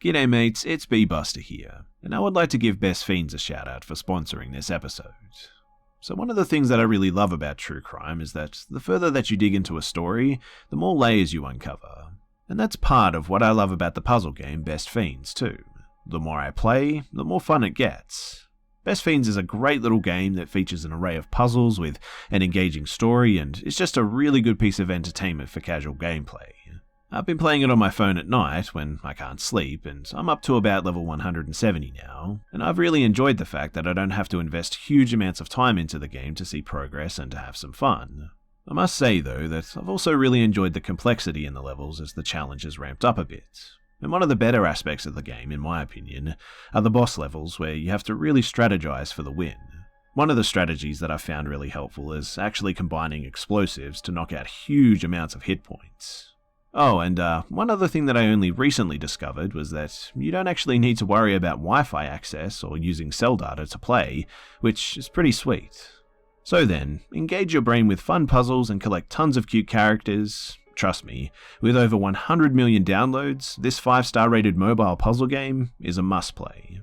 G'day mates, it's Busta here, and I would like to give Best Fiends a shout out for sponsoring this episode. So one of the things that I really love about true crime is that the further that you dig into a story, the more layers you uncover. And that's part of what I love about the puzzle game Best Fiends too. The more I play, the more fun it gets. Best Fiends is a great little game that features an array of puzzles with an engaging story, and it's just a really good piece of entertainment for casual gameplay. I've been playing it on my phone at night when I can't sleep, and I'm up to about level 170 now, and I've really enjoyed the fact that I don't have to invest huge amounts of time into the game to see progress and to have some fun. I must say though that I've also really enjoyed the complexity in the levels as the challenge has ramped up a bit. And one of the better aspects of the game, in my opinion, are the boss levels where you have to really strategize for the win. One of the strategies that I've found really helpful is actually combining explosives to knock out huge amounts of hit points. Oh, and one other thing that I only recently discovered was that you don't actually need to worry about Wi-Fi access or using cell data to play, which is pretty sweet. So then, engage your brain with fun puzzles and collect tons of cute characters. Trust me, with over 100 million downloads, this 5-star rated mobile puzzle game is a must-play.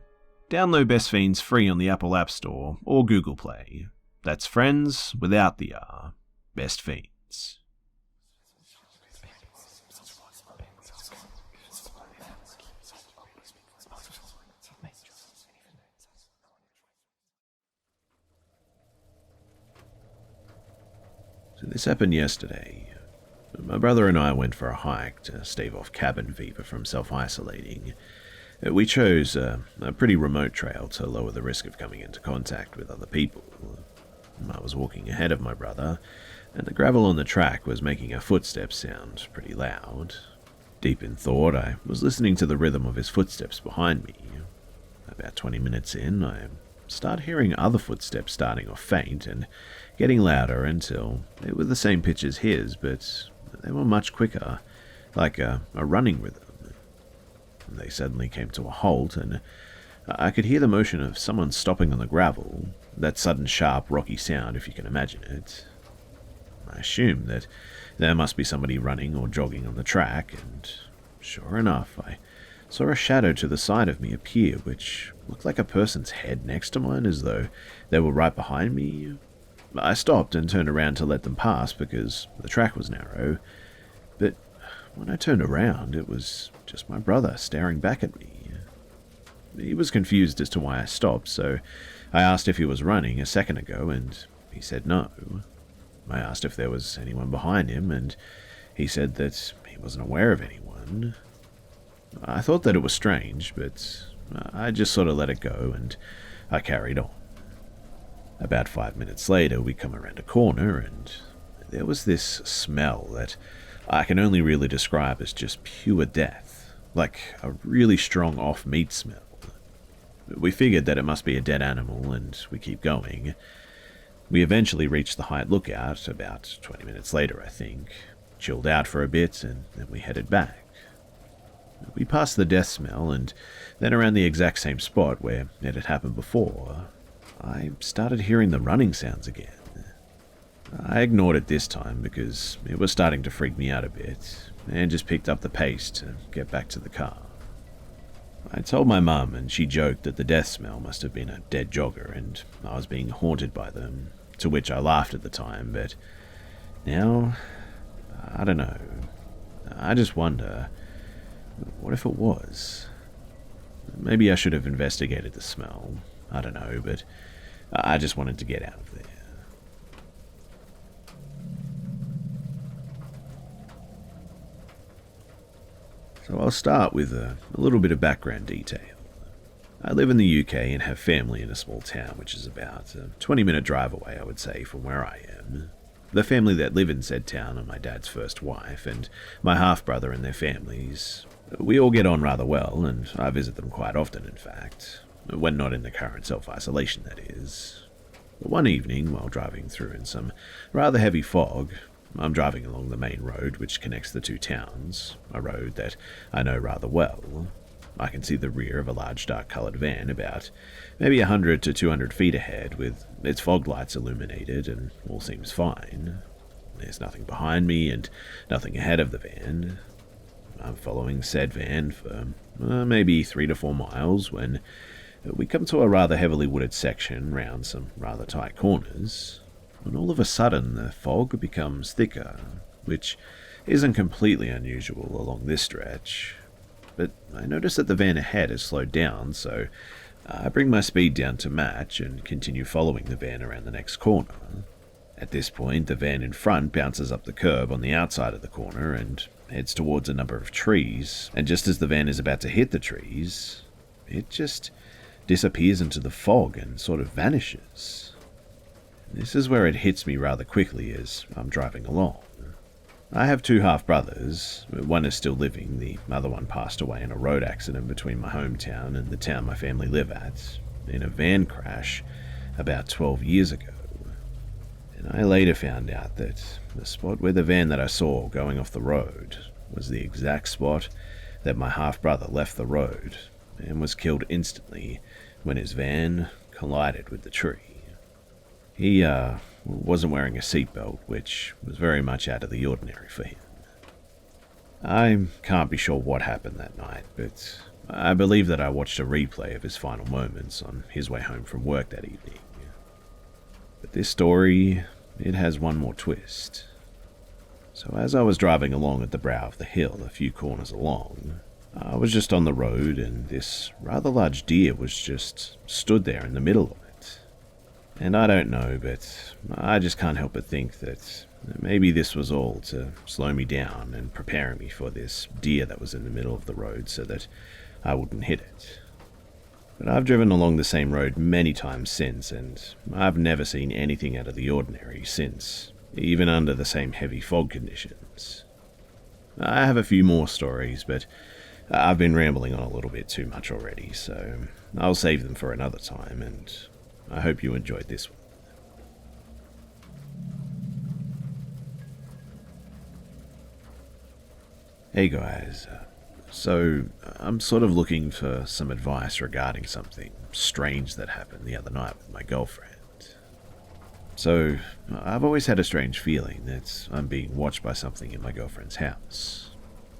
Download Best Fiends free on the Apple App Store or Google Play. That's friends without the R. Best Fiends. So this happened yesterday. My brother and I went for a hike to stave off cabin fever from self-isolating. We chose a pretty remote trail to lower the risk of coming into contact with other people. I was walking ahead of my brother, and the gravel on the track was making our footsteps sound pretty loud. Deep in thought, I was listening to the rhythm of his footsteps behind me. About 20 minutes in, I start hearing other footsteps starting off faint and getting louder until they were the same pitch as his, but they were much quicker, like a running rhythm. They suddenly came to a halt, and I could hear the motion of someone stopping on the gravel, that sudden sharp rocky sound if you can imagine it. I assumed that there must be somebody running or jogging on the track, and sure enough, I saw a shadow to the side of me appear, which looked like a person's head next to mine, as though they were right behind me. I stopped and turned around to let them pass because the track was narrow, but when I turned around, it was just my brother staring back at me. He was confused as to why I stopped, so I asked if he was running a second ago, and he said no. I asked if there was anyone behind him, and he said that he wasn't aware of anyone. I thought that it was strange, but I just sort of let it go, and I carried on. About 5 minutes later, we come around a corner, and there was this smell that I can only really describe as just pure death, like a really strong off-meat smell. We figured that it must be a dead animal, and we keep going. We eventually reached the height lookout, about 20 minutes later, I think, chilled out for a bit, and then we headed back. We passed the death smell, and then around the exact same spot where it had happened before, I started hearing the running sounds again. I ignored it this time because it was starting to freak me out a bit, and just picked up the pace to get back to the car. I told my mum, and she joked that the death smell must have been a dead jogger and I was being haunted by them, to which I laughed at the time, but now, I don't know. I just wonder, what if it was? Maybe I should have investigated the smell. I don't know, but I just wanted to get out of there. So I'll start with a little bit of background detail. I live in the UK and have family in a small town, which is about a 20-minute drive away, I would say, from where I am. The family that live in said town are my dad's first wife and my half-brother and their families. We all get on rather well, and I visit them quite often, in fact. When not in the current self-isolation, that is. One evening, while driving through in some rather heavy fog, I'm driving along the main road which connects the two towns, a road that I know rather well. I can see the rear of a large dark-coloured van about maybe 100 to 200 feet ahead, with its fog lights illuminated, and all seems fine. There's nothing behind me and nothing ahead of the van. I'm following said van for maybe 3 to 4 miles when we come to a rather heavily wooded section round some rather tight corners, when all of a sudden the fog becomes thicker, which isn't completely unusual along this stretch. But I notice that the van ahead has slowed down, so I bring my speed down to match and continue following the van around the next corner. At this point, the van in front bounces up the curb on the outside of the corner and heads towards a number of trees, and just as the van is about to hit the trees, it just disappears into the fog and sort of vanishes. This is where it hits me rather quickly as I'm driving along. I have 2 half-brothers. One is still living, the other one passed away in a road accident between my hometown and the town my family live at, in a van crash about 12 years ago. And I later found out that the spot where the van that I saw going off the road was the exact spot that my half-brother left the road and was killed instantly when his van collided with the tree. He wasn't wearing a seatbelt, which was very much out of the ordinary for him. I can't be sure what happened that night, but I believe that I watched a replay of his final moments on his way home from work that evening. But this story, it has one more twist. So as I was driving along at the brow of the hill a few corners along, I was just on the road and this rather large deer was just stood there in the middle of it. And I don't know, but I just can't help but think that maybe this was all to slow me down and preparing me for this deer that was in the middle of the road so that I wouldn't hit it. But I've driven along the same road many times since, and I've never seen anything out of the ordinary since, even under the same heavy fog conditions. I have a few more stories, but I've been rambling on a little bit too much already, so I'll save them for another time, and I hope you enjoyed this one. Hey guys, so I'm sort of looking for some advice regarding something strange that happened the other night with my girlfriend. So, I've always had a strange feeling that I'm being watched by something in my girlfriend's house.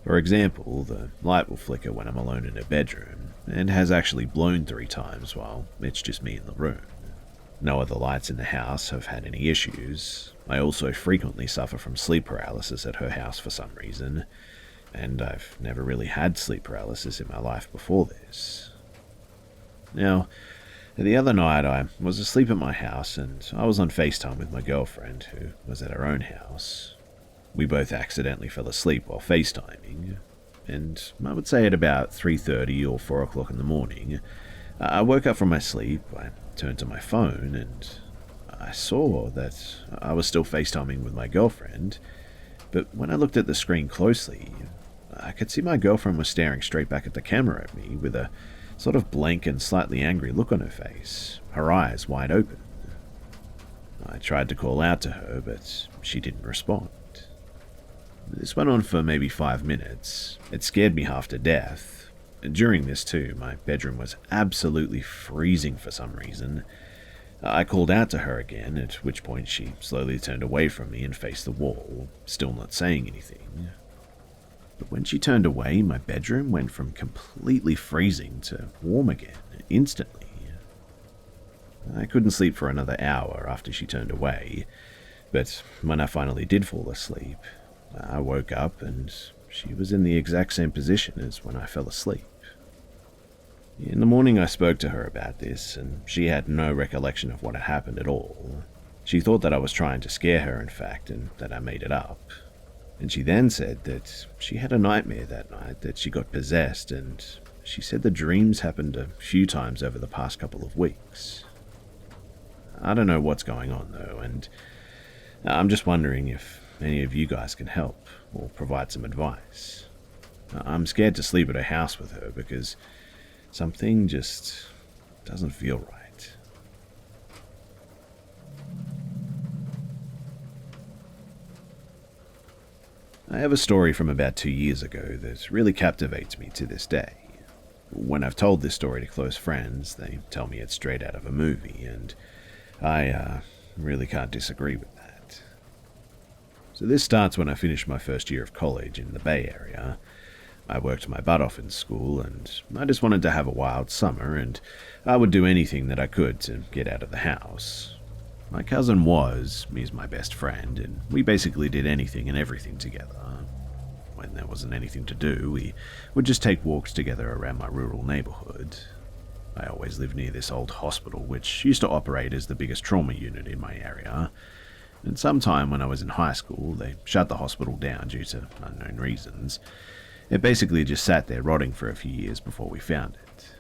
For example, the light will flicker when I'm alone in her bedroom, and has actually blown 3 times while it's just me in the room. No other lights in the house have had any issues. I also frequently suffer from sleep paralysis at her house for some reason, and I've never really had sleep paralysis in my life before this. Now, the other night I was asleep at my house and I was on FaceTime with my girlfriend, who was at her own house. We both accidentally fell asleep while FaceTiming, and I would say at about 3:30 or 4 o'clock in the morning, I woke up from my sleep, I turned to my phone, and I saw that I was still FaceTiming with my girlfriend, but when I looked at the screen closely, I could see my girlfriend was staring straight back at the camera at me with a sort of blank and slightly angry look on her face, her eyes wide open. I tried to call out to her, but she didn't respond. This went on for maybe 5 minutes. It scared me half to death. During this too, my bedroom was absolutely freezing for some reason. I called out to her again, at which point she slowly turned away from me and faced the wall, still not saying anything. But when she turned away, my bedroom went from completely freezing to warm again, instantly. I couldn't sleep for another hour after she turned away, but when I finally did fall asleep, I woke up and she was in the exact same position as when I fell asleep. In the morning I spoke to her about this, and she had no recollection of what had happened at all. She thought that I was trying to scare her, in fact, and that I made it up. And she then said that she had a nightmare that night, that she got possessed, and she said the dreams happened a few times over the past couple of weeks. I don't know what's going on though, and I'm just wondering if any of you guys can help or provide some advice. I'm scared to sleep at her house with her because something just doesn't feel right. I have a story from about 2 years ago that really captivates me to this day. When I've told this story to close friends, they tell me it's straight out of a movie, and I really can't disagree with that. So this starts when I finished my first year of college in the Bay Area. I worked my butt off in school, and I just wanted to have a wild summer, and I would do anything that I could to get out of the house. My cousin he's my best friend, and we basically did anything and everything together. When there wasn't anything to do, we would just take walks together around my rural neighborhood. I always lived near this old hospital, which used to operate as the biggest trauma unit in my area. And sometime when I was in high school, they shut the hospital down due to unknown reasons. It basically just sat there rotting for a few years before we found it.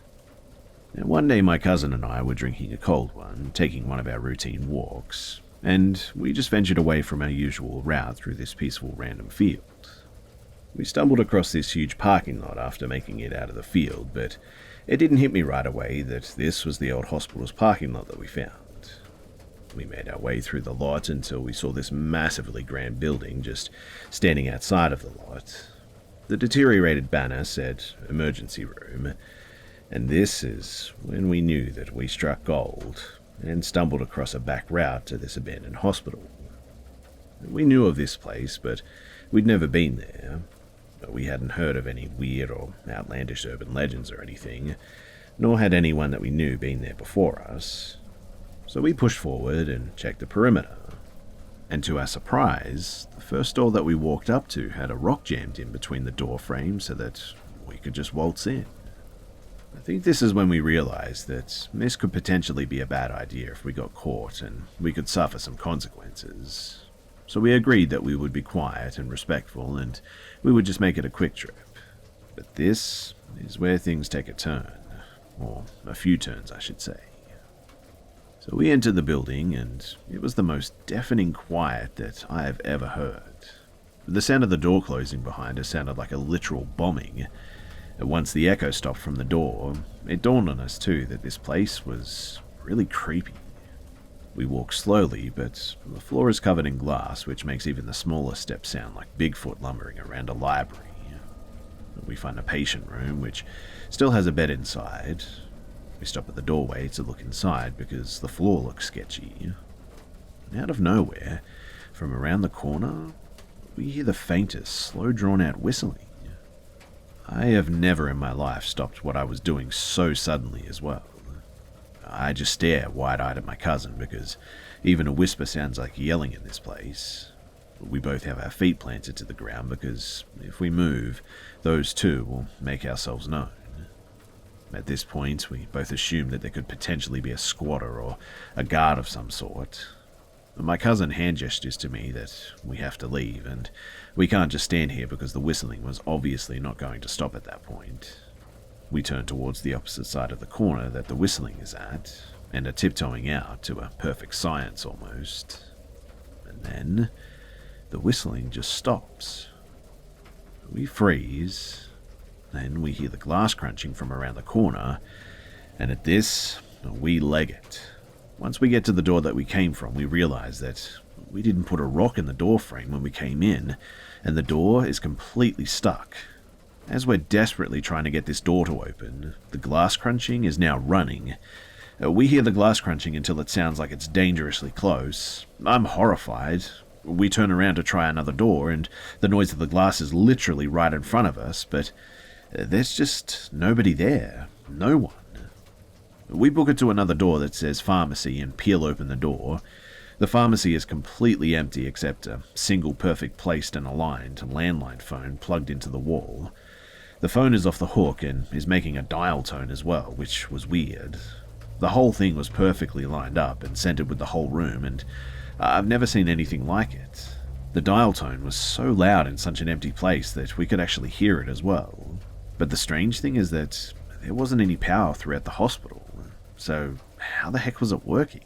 And one day my cousin and I were drinking a cold one, taking one of our routine walks, and we just ventured away from our usual route through this peaceful random field. We stumbled across this huge parking lot after making it out of the field, but it didn't hit me right away that this was the old hospital's parking lot that we found. We made our way through the lot until we saw this massively grand building just standing outside of the lot. The deteriorated banner said emergency room, and this is when we knew that we struck gold and stumbled across a back route to this abandoned hospital. We knew of this place, but we'd never been there. We hadn't heard of any weird or outlandish urban legends or anything, nor had anyone that we knew been there before us. So we pushed forward and checked the perimeter. And to our surprise, the first door that we walked up to had a rock jammed in between the door frames so that we could just waltz in. I think this is when we realized that this could potentially be a bad idea if we got caught and we could suffer some consequences. So we agreed that we would be quiet and respectful and we would just make it a quick trip. But this is where things take a turn, or a few turns I should say. So we entered the building, and it was the most deafening quiet that I have ever heard. The sound of the door closing behind us sounded like a literal bombing. And once the echo stopped from the door, it dawned on us too that this place was really creepy. We walk slowly, but the floor is covered in glass, which makes even the smallest steps sound like Bigfoot lumbering around a library. We find a patient room, which still has a bed inside. We stop at the doorway to look inside because the floor looks sketchy. And out of nowhere, from around the corner, we hear the faintest, slow drawn-out whistling. I have never in my life stopped what I was doing so suddenly as well. I just stare wide-eyed at my cousin because even a whisper sounds like yelling in this place. We both have our feet planted to the ground because if we move, those two will make ourselves known. At this point, we both assumed that there could potentially be a squatter or a guard of some sort. My cousin hand gestures to me that we have to leave, and we can't just stand here because the whistling was obviously not going to stop at that point. We turn towards the opposite side of the corner that the whistling is at, and are tiptoeing out to a perfect science almost. And then, the whistling just stops. We freeze. Then we hear the glass crunching from around the corner, and at this, we leg it. Once we get to the door that we came from, we realize that we didn't put a rock in the door frame when we came in, and the door is completely stuck. As we're desperately trying to get this door to open, the glass crunching is now running. We hear the glass crunching until it sounds like it's dangerously close. I'm horrified. We turn around to try another door, and the noise of the glass is literally right in front of us, but there's just nobody there. No one. We book it to another door that says pharmacy and peel open the door. The pharmacy is completely empty except a single perfect placed and aligned landline phone plugged into the wall. The phone is off the hook and is making a dial tone as well, which was weird. The whole thing was perfectly lined up and centered with the whole room, and I've never seen anything like it. The dial tone was so loud in such an empty place that we could actually hear it as well. But the strange thing is that there wasn't any power throughout the hospital, so how the heck was it working?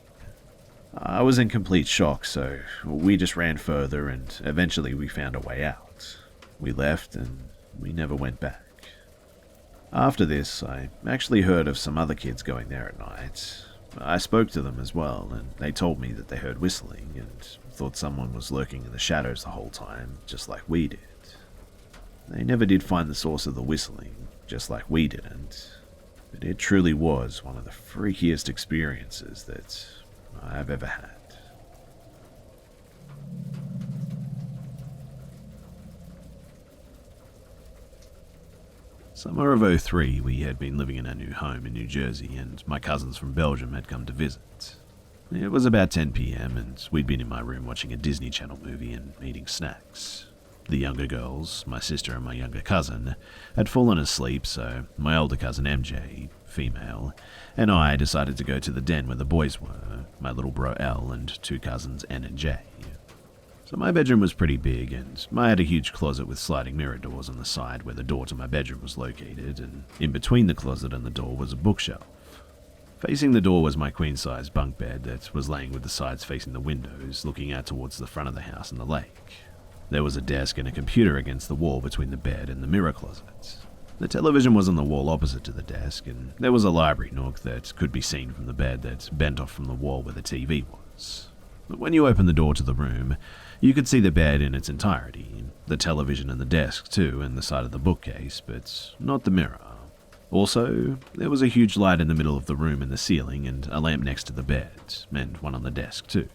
I was in complete shock, so we just ran further and eventually we found a way out. We left and we never went back. After this, I actually heard of some other kids going there at night. I spoke to them as well, and they told me that they heard whistling and thought someone was lurking in the shadows the whole time, just like we did. They never did find the source of the whistling, just like we didn't. But it truly was one of the freakiest experiences that I've ever had. Summer of '03, we had been living in our new home in New Jersey, and my cousins from Belgium had come to visit. It was about 10 p.m, and we'd been in my room watching a Disney Channel movie and eating snacks. The younger girls, my sister and my younger cousin, had fallen asleep, so my older cousin MJ, female, and I decided to go to the den where the boys were, my little bro L and two cousins N and J. So my bedroom was pretty big, and I had a huge closet with sliding mirror doors on the side where the door to my bedroom was located, and in between the closet and the door was a bookshelf. Facing the door was my queen-size bunk bed that was laying with the sides facing the windows, looking out towards the front of the house and the lake. There was a desk and a computer against the wall between the bed and the mirror closet. The television was on the wall opposite to the desk, and there was a library nook that could be seen from the bed that bent off from the wall where the TV was. But when you opened the door to the room, you could see the bed in its entirety, the television and the desk too, and the side of the bookcase, but not the mirror. Also, there was a huge light in the middle of the room in the ceiling, and a lamp next to the bed, and one on the desk too.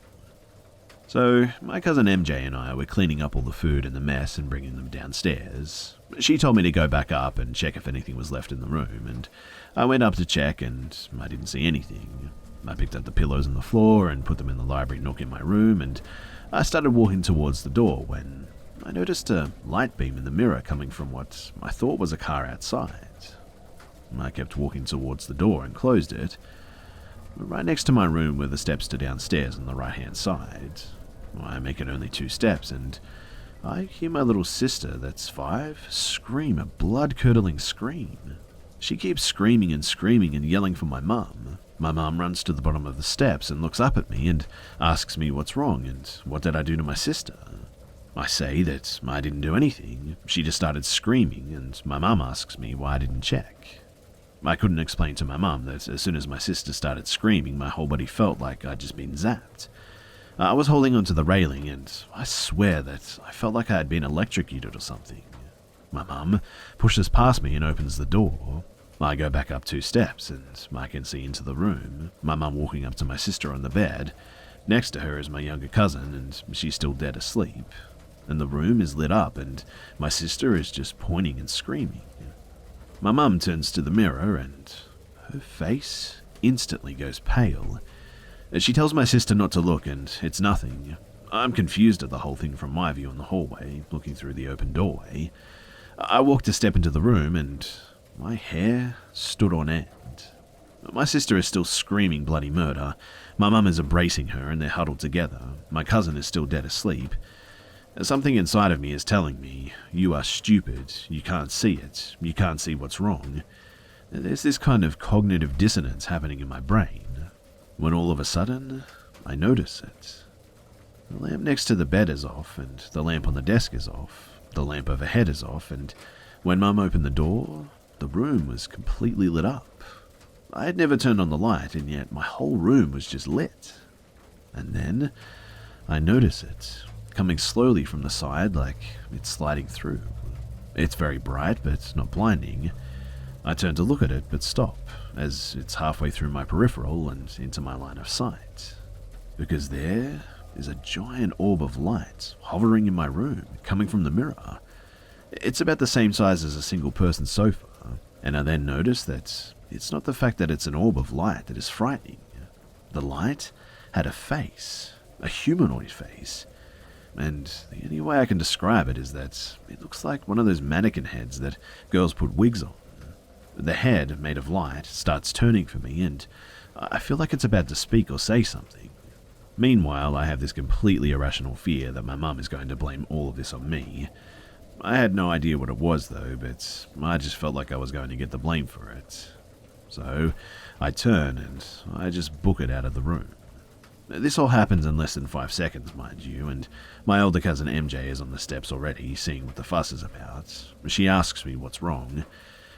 So, my cousin MJ and I were cleaning up all the food and the mess and bringing them downstairs. She told me to go back up and check if anything was left in the room, and I went up to check and I didn't see anything. I picked up the pillows on the floor and put them in the library nook in my room, and I started walking towards the door when I noticed a light beam in the mirror coming from what I thought was a car outside. I kept walking towards the door and closed it. Right next to my room were the steps to downstairs on the right-hand side. I make it only 2 steps, and I hear my little sister, that's 5, scream a blood-curdling scream. She keeps screaming and yelling for my mum. My mum runs to the bottom of the steps and looks up at me and asks me what's wrong and what did I do to my sister. I say that I didn't do anything. She just started screaming, and my mum asks me why I didn't check. I couldn't explain to my mum that as soon as my sister started screaming, my whole body felt like I'd just been zapped. I was holding onto the railing, and I swear that I felt like I had been electrocuted or something. My mum pushes past me and opens the door. I go back up 2 steps, and I can see into the room, my mum walking up to my sister on the bed. Next to her is my younger cousin, and she's still dead asleep. And the room is lit up, and my sister is just pointing and screaming. My mum turns to the mirror, and her face instantly goes pale. She tells my sister not to look, and it's nothing. I'm confused at the whole thing from my view in the hallway, looking through the open doorway. I walked a step into the room, and my hair stood on end. My sister is still screaming bloody murder. My mum is embracing her, and they're huddled together. My cousin is still dead asleep. Something inside of me is telling me, you are stupid, you can't see it, you can't see what's wrong. There's this kind of cognitive dissonance happening in my brain, when all of a sudden, I notice it. The lamp next to the bed is off, and the lamp on the desk is off, the lamp overhead is off, and when Mum opened the door, the room was completely lit up. I had never turned on the light, and yet my whole room was just lit. And then, I notice it, coming slowly from the side like it's sliding through. It's very bright, but not blinding. I turn to look at it, but stop, as it's halfway through my peripheral and into my line of sight. Because there is a giant orb of light hovering in my room, coming from the mirror. It's about the same size as a single-person sofa, and I then notice that it's not the fact that it's an orb of light that is frightening. The light had a face, a humanoid face, and the only way I can describe it is that it looks like one of those mannequin heads that girls put wigs on. The head, made of light, starts turning for me, and I feel like it's about to speak or say something. Meanwhile, I have this completely irrational fear that my mum is going to blame all of this on me. I had no idea what it was, though, but I just felt like I was going to get the blame for it. So, I turn and I just book it out of the room. This all happens in less than 5 seconds, mind you, and my older cousin MJ is on the steps already, seeing what the fuss is about. She asks me what's wrong.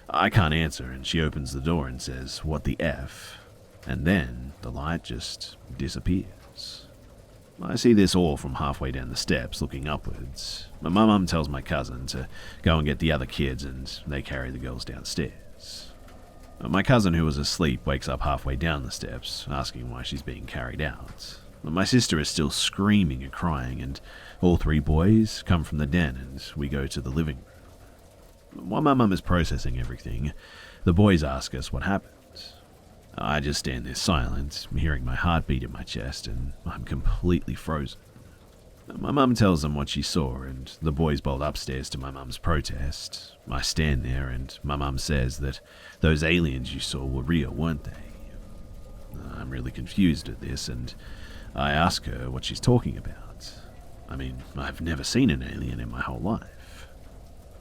I can't answer, and she opens the door and says, "What the F?" And then the light just disappears. I see this all from halfway down the steps, looking upwards. My mum tells my cousin to go and get the other kids, and they carry the girls downstairs. My cousin, who was asleep, wakes up halfway down the steps, asking why she's being carried out. My sister is still screaming and crying, and all 3 boys come from the den, and we go to the living room. While my mum is processing everything, the boys ask us what happened. I just stand there silent, hearing my heartbeat in my chest, and I'm completely frozen. My mum tells them what she saw, and the boys bolt upstairs to my mum's protest. I stand there, and my mum says that those aliens you saw were real, weren't they? I'm really confused at this, and I ask her what she's talking about. I mean, I've never seen an alien in my whole life.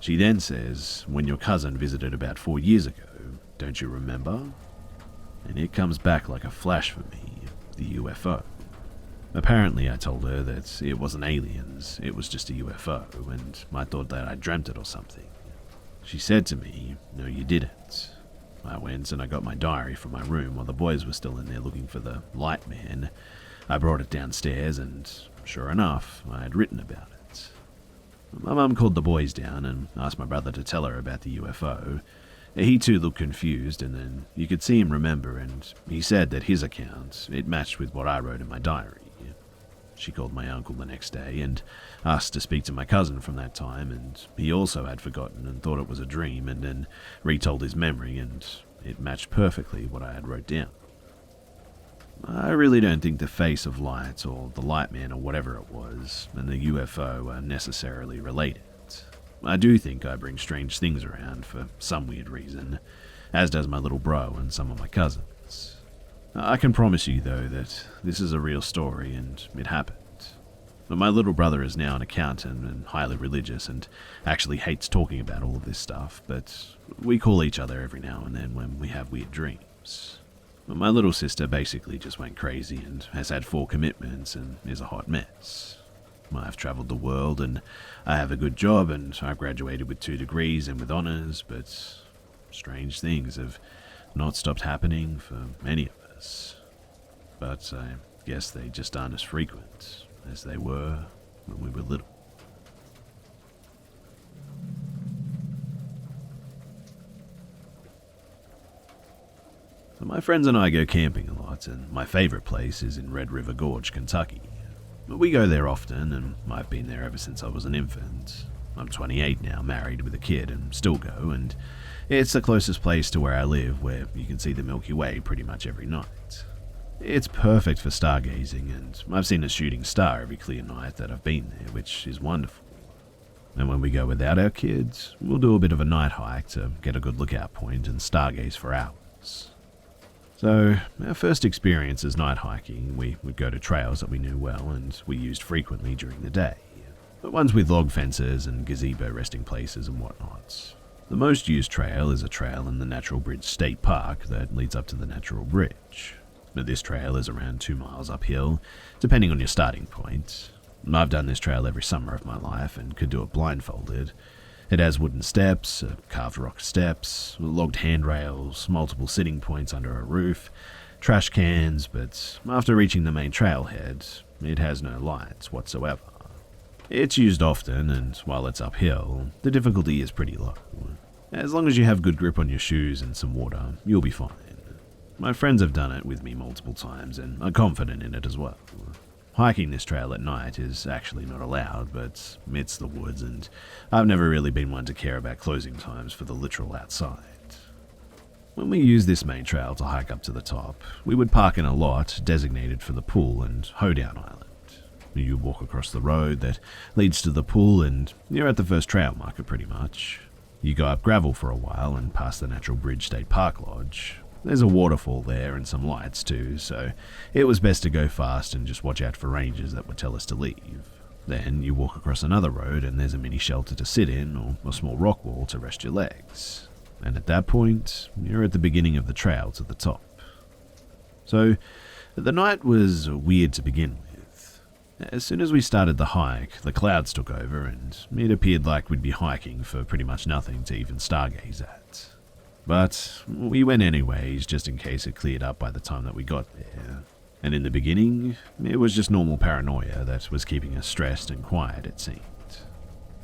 She then says, when your cousin visited about 4 years ago, don't you remember? And it comes back like a flash for me, the UFO. Apparently I told her that it wasn't aliens, it was just a UFO, and I thought that I dreamt it or something. She said to me, no you didn't. I went and I got my diary from my room while the boys were still in there looking for the light man. I brought it downstairs and, sure enough, I had written about it. My mum called the boys down and asked my brother to tell her about the UFO. He too looked confused, and then you could see him remember, and he said that his account, it matched with what I wrote in my diary. She called my uncle the next day and asked to speak to my cousin from that time, and he also had forgotten and thought it was a dream, and then retold his memory, and it matched perfectly what I had wrote down. I really don't think the face of light, or the light man, or whatever it was, and the UFO are necessarily related. I do think I bring strange things around for some weird reason, as does my little bro and some of my cousins. I can promise you, though, that this is a real story and it happened. But my little brother is now an accountant and highly religious and actually hates talking about all of this stuff, but we call each other every now and then when we have weird dreams. My little sister basically just went crazy and has had 4 commitments and is a hot mess. I've travelled the world and I have a good job and I graduated with 2 degrees and with honours, but strange things have not stopped happening for many of us. But I guess they just aren't as frequent as they were when we were little. So my friends and I go camping a lot, and my favourite place is in Red River Gorge, Kentucky. We go there often, and I've been there ever since I was an infant. I'm 28 now, married with a kid, and still go, and it's the closest place to where I live where you can see the Milky Way pretty much every night. It's perfect for stargazing, and I've seen a shooting star every clear night that I've been there, which is wonderful. And when we go without our kids, we'll do a bit of a night hike to get a good lookout point and stargaze for hours. So, our first experience as night hiking, we would go to trails that we knew well and we used frequently during the day. Ones with log fences and gazebo resting places and whatnot. The most used trail is a trail in the Natural Bridge State Park that leads up to the Natural Bridge. This trail is around 2 miles uphill, depending on your starting point. I've done this trail every summer of my life and could do it blindfolded. It has wooden steps, carved rock steps, logged handrails, multiple sitting points under a roof, trash cans, but after reaching the main trailhead, it has no lights whatsoever. It's used often, and while it's uphill, the difficulty is pretty low. As long as you have good grip on your shoes and some water, you'll be fine. My friends have done it with me multiple times and are confident in it as well. Hiking this trail at night is actually not allowed, but it's the woods, and I've never really been one to care about closing times for the literal outside. When we used this main trail to hike up to the top, we would park in a lot designated for the pool and hoedown island. You walk across the road that leads to the pool and you're at the first trail marker pretty much. You go up gravel for a while and past the Natural Bridge State Park Lodge. There's a waterfall there and some lights too, so it was best to go fast and just watch out for rangers that would tell us to leave. Then you walk across another road and there's a mini shelter to sit in or a small rock wall to rest your legs. And at that point, you're at the beginning of the trail to the top. So, the night was weird to begin with. As soon as we started the hike, the clouds took over and it appeared like we'd be hiking for pretty much nothing to even stargaze at. But we went anyways, just in case it cleared up by the time that we got there. And in the beginning, it was just normal paranoia that was keeping us stressed and quiet, it seemed.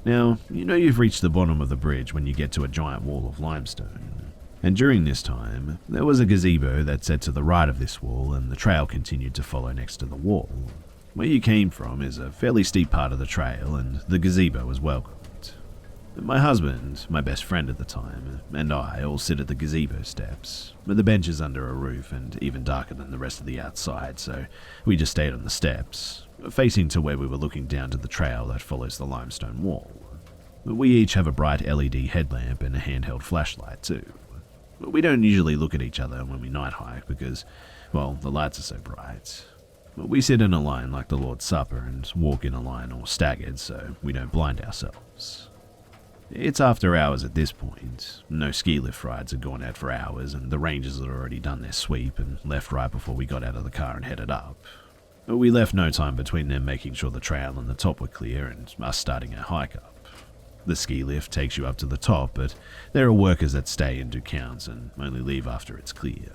Now, you know you've reached the bottom of the bridge when you get to a giant wall of limestone. And during this time, there was a gazebo that set to the right of this wall and the trail continued to follow next to the wall. Where you came from is a fairly steep part of the trail and the gazebo was welcomed. My husband, my best friend at the time, and I all sit at the gazebo steps. The bench is under a roof and even darker than the rest of the outside, so we just stayed on the steps, facing to where we were looking down to the trail that follows the limestone wall. We each have a bright LED headlamp and a handheld flashlight too. We don't usually look at each other when we night hike because, well, the lights are so bright. We sit in a line like the Lord's Supper and walk in a line or staggered so we don't blind ourselves. It's after hours at this point. No ski lift rides had gone out for hours, and the rangers had already done their sweep and left right before we got out of the car and headed up. We left no time between them making sure the trail and the top were clear and us starting our hike up. The ski lift takes you up to the top, but there are workers that stay and do counts and only leave after it's clear.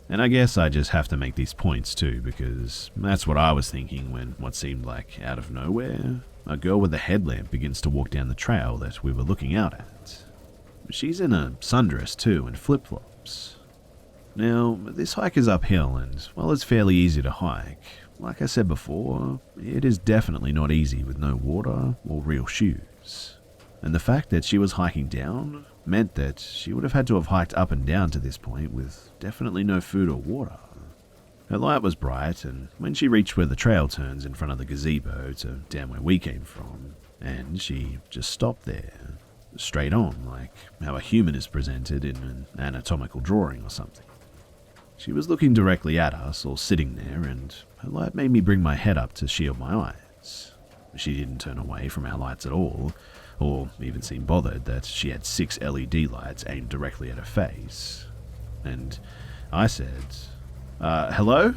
And I guess I just have to make these points too, because that's what I was thinking when what seemed like out of nowhere, a girl with a headlamp begins to walk down the trail that we were looking out at. She's in a sundress too and flip-flops. Now, this hike is uphill and while it's fairly easy to hike, like I said before, it is definitely not easy with no water or real shoes. And the fact that she was hiking down meant that she would have had to have hiked up and down to this point with definitely no food or water. Her light was bright, and when she reached where the trail turns in front of the gazebo to down where we came from, and she just stopped there, straight on, like how a human is presented in an anatomical drawing or something. She was looking directly at us, or sitting there, and her light made me bring my head up to shield my eyes. She didn't turn away from our lights at all, or even seem bothered that she had 6 LED lights aimed directly at her face. And I said, hello?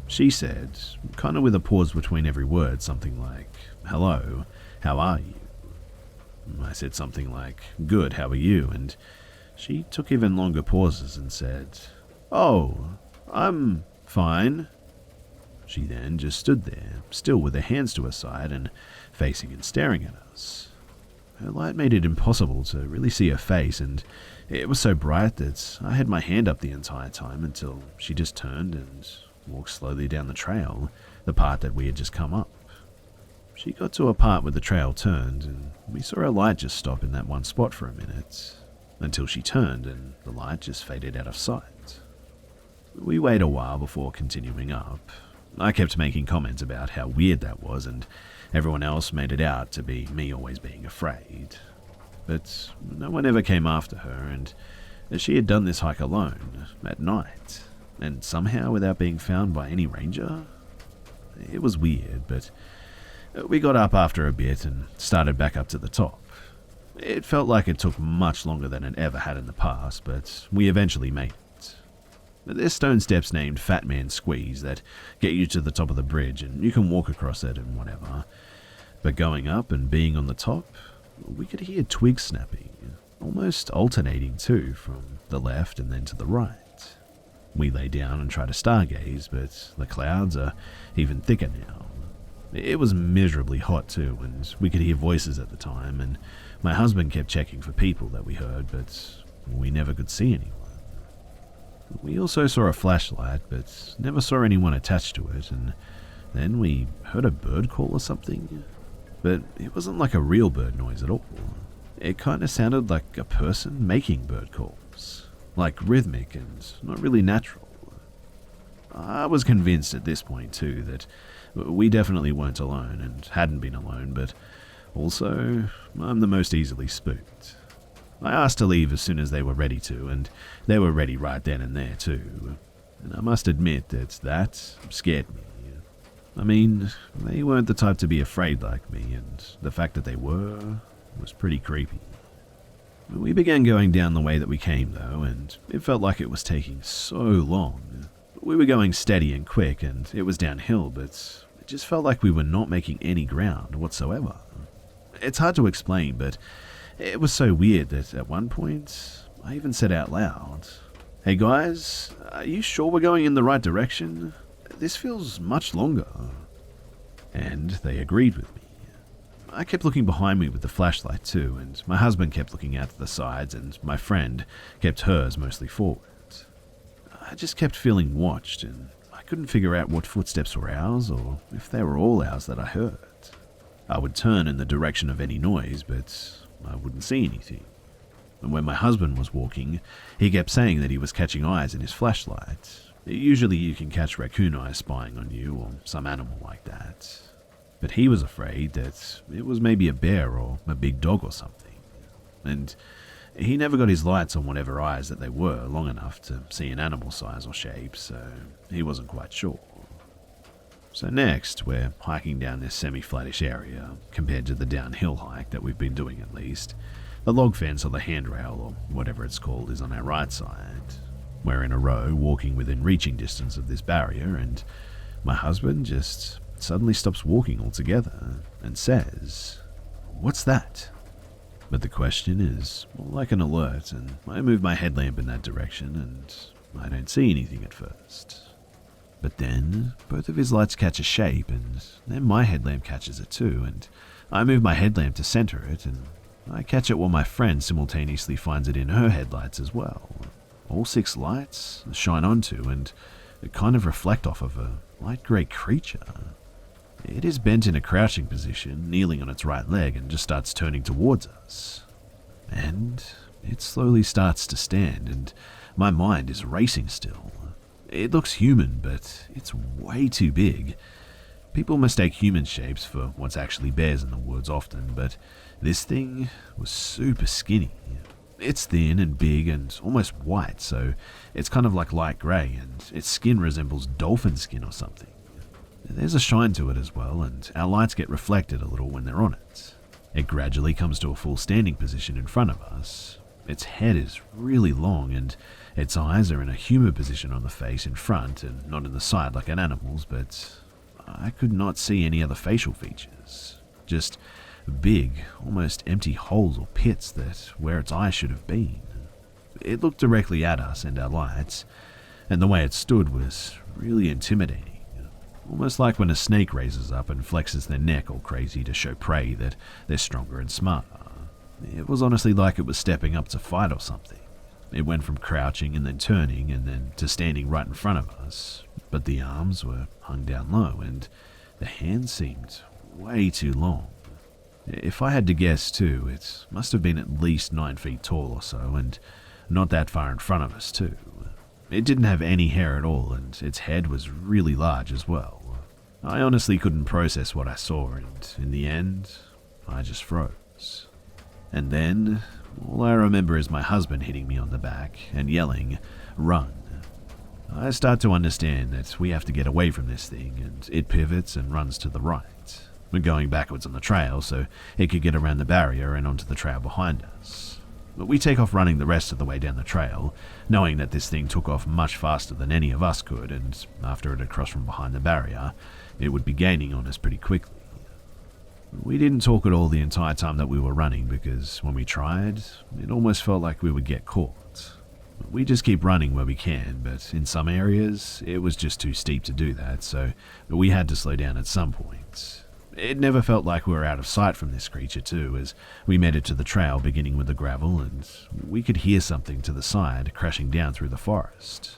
She said, kind of with a pause between every word, something like, hello, how are you? I said something like, good, how are you? And she took even longer pauses and said, oh, I'm fine. She then just stood there, still with her hands to her side and facing and staring at us. Her light made it impossible to really see her face, and it was so bright that I had my hand up the entire time until she just turned and walked slowly down the trail, the part that we had just come up. She got to a part where the trail turned, and we saw her light just stop in that one spot for a minute, until she turned and the light just faded out of sight. We waited a while before continuing up. I kept making comments about how weird that was, and everyone else made it out to be me always being afraid. But no one ever came after her, and she had done this hike alone, at night, and somehow without being found by any ranger. It was weird, but we got up after a bit and started back up to the top. It felt like it took much longer than it ever had in the past, but we eventually made it. There's stone steps named Fat Man Squeeze that get you to the top of the bridge, and you can walk across it and whatever. But going up and being on the top, we could hear twigs snapping, almost alternating too, from the left and then to the right. We lay down and try to stargaze, but the clouds are even thicker now. It was miserably hot too, and we could hear voices at the time, and my husband kept checking for people that we heard, but we never could see anyone. We also saw a flashlight, but never saw anyone attached to it, and then we heard a bird call or something. But it wasn't like a real bird noise at all. It kind of sounded like a person making bird calls, like rhythmic and not really natural. I was convinced at this point too that we definitely weren't alone and hadn't been alone, but also I'm the most easily spooked. I asked to leave as soon as they were ready to, and they were ready right then and there too. And I must admit that scared me. I mean, they weren't the type to be afraid like me, and the fact that they were was pretty creepy. We began going down the way that we came though, and it felt like it was taking so long. We were going steady and quick, and it was downhill, but it just felt like we were not making any ground whatsoever. It's hard to explain, but it was so weird that at one point, I even said out loud, "Hey guys, are you sure we're going in the right direction? This feels much longer." And they agreed with me. I kept looking behind me with the flashlight too, and my husband kept looking out to the sides, and my friend kept hers mostly forward. I just kept feeling watched, and I couldn't figure out what footsteps were ours or if they were all ours that I heard. I would turn in the direction of any noise, but I wouldn't see anything. And when my husband was walking, he kept saying that he was catching eyes in his flashlight. Usually you can catch raccoon eyes spying on you or some animal like that. But he was afraid that it was maybe a bear or a big dog or something. And he never got his lights on whatever eyes that they were long enough to see an animal size or shape, so he wasn't quite sure. So next, we're hiking down this semi-flattish area, compared to the downhill hike that we've been doing at least. The log fence or the handrail, or whatever it's called, is on our right side. We're in a row, walking within reaching distance of this barrier, and my husband just suddenly stops walking altogether and says, "What's that?" But the question is more like an alert, and I move my headlamp in that direction, and I don't see anything at first. But then, both of his lights catch a shape, and then my headlamp catches it too, and I move my headlamp to center it, and I catch it while my friend simultaneously finds it in her headlights as well. All 6 lights shine onto, and kind of reflect off of a light grey creature. It is bent in a crouching position, kneeling on its right leg, and just starts turning towards us. And it slowly starts to stand, and my mind is racing still. It looks human, but it's way too big. People mistake human shapes for what's actually bears in the woods often, but this thing was super skinny. It's thin and big and almost white, so it's kind of like light grey, and its skin resembles dolphin skin or something. There's a shine to it as well, and our lights get reflected a little when they're on it. It gradually comes to a full standing position in front of us. Its head is really long, and its eyes are in a human position on the face in front and not in the side like an animal's, but I could not see any other facial features. Just big, almost empty holes or pits that where its eyes should have been. It looked directly at us and our lights, and the way it stood was really intimidating. Almost like when a snake raises up and flexes their neck all crazy to show prey that they're stronger and smarter. It was honestly like it was stepping up to fight or something. It went from crouching and then turning and then to standing right in front of us, but the arms were hung down low and the hands seemed way too long. If I had to guess too, it must have been at least 9 feet tall or so, and not that far in front of us too. It didn't have any hair at all, and its head was really large as well. I honestly couldn't process what I saw, and in the end, I just froze. And then, all I remember is my husband hitting me on the back and yelling, "Run." I start to understand that we have to get away from this thing, and it pivots and runs to the right. We're going backwards on the trail so it could get around the barrier and onto the trail behind us. But we take off running the rest of the way down the trail, knowing that this thing took off much faster than any of us could, and after it had crossed from behind the barrier, it would be gaining on us pretty quickly. We didn't talk at all the entire time that we were running because when we tried, it almost felt like we would get caught. We just keep running where we can, but in some areas, it was just too steep to do that, so we had to slow down at some point. It never felt like we were out of sight from this creature too, as we made it to the trail beginning with the gravel, and we could hear something to the side crashing down through the forest.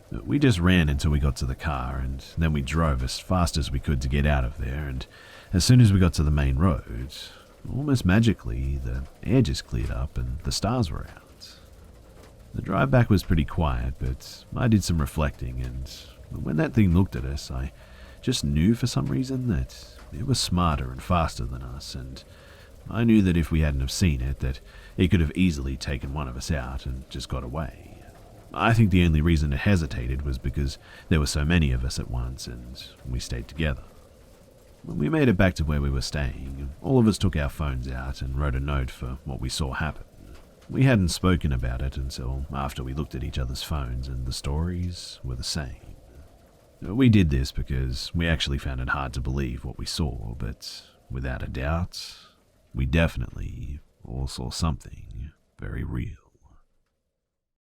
We just ran until we got to the car, and then we drove as fast as we could to get out of there, and as soon as we got to the main road, almost magically, the air just cleared up and the stars were out. The drive back was pretty quiet, but I did some reflecting, and when that thing looked at us, I just knew for some reason that it was smarter and faster than us, and I knew that if we hadn't have seen it, that it could have easily taken one of us out and just got away. I think the only reason it hesitated was because there were so many of us at once, and we stayed together. When we made it back to where we were staying, all of us took our phones out and wrote a note for what we saw happen. We hadn't spoken about it until after we looked at each other's phones, and the stories were the same. We did this because we actually found it hard to believe what we saw, but without a doubt, we definitely all saw something very real.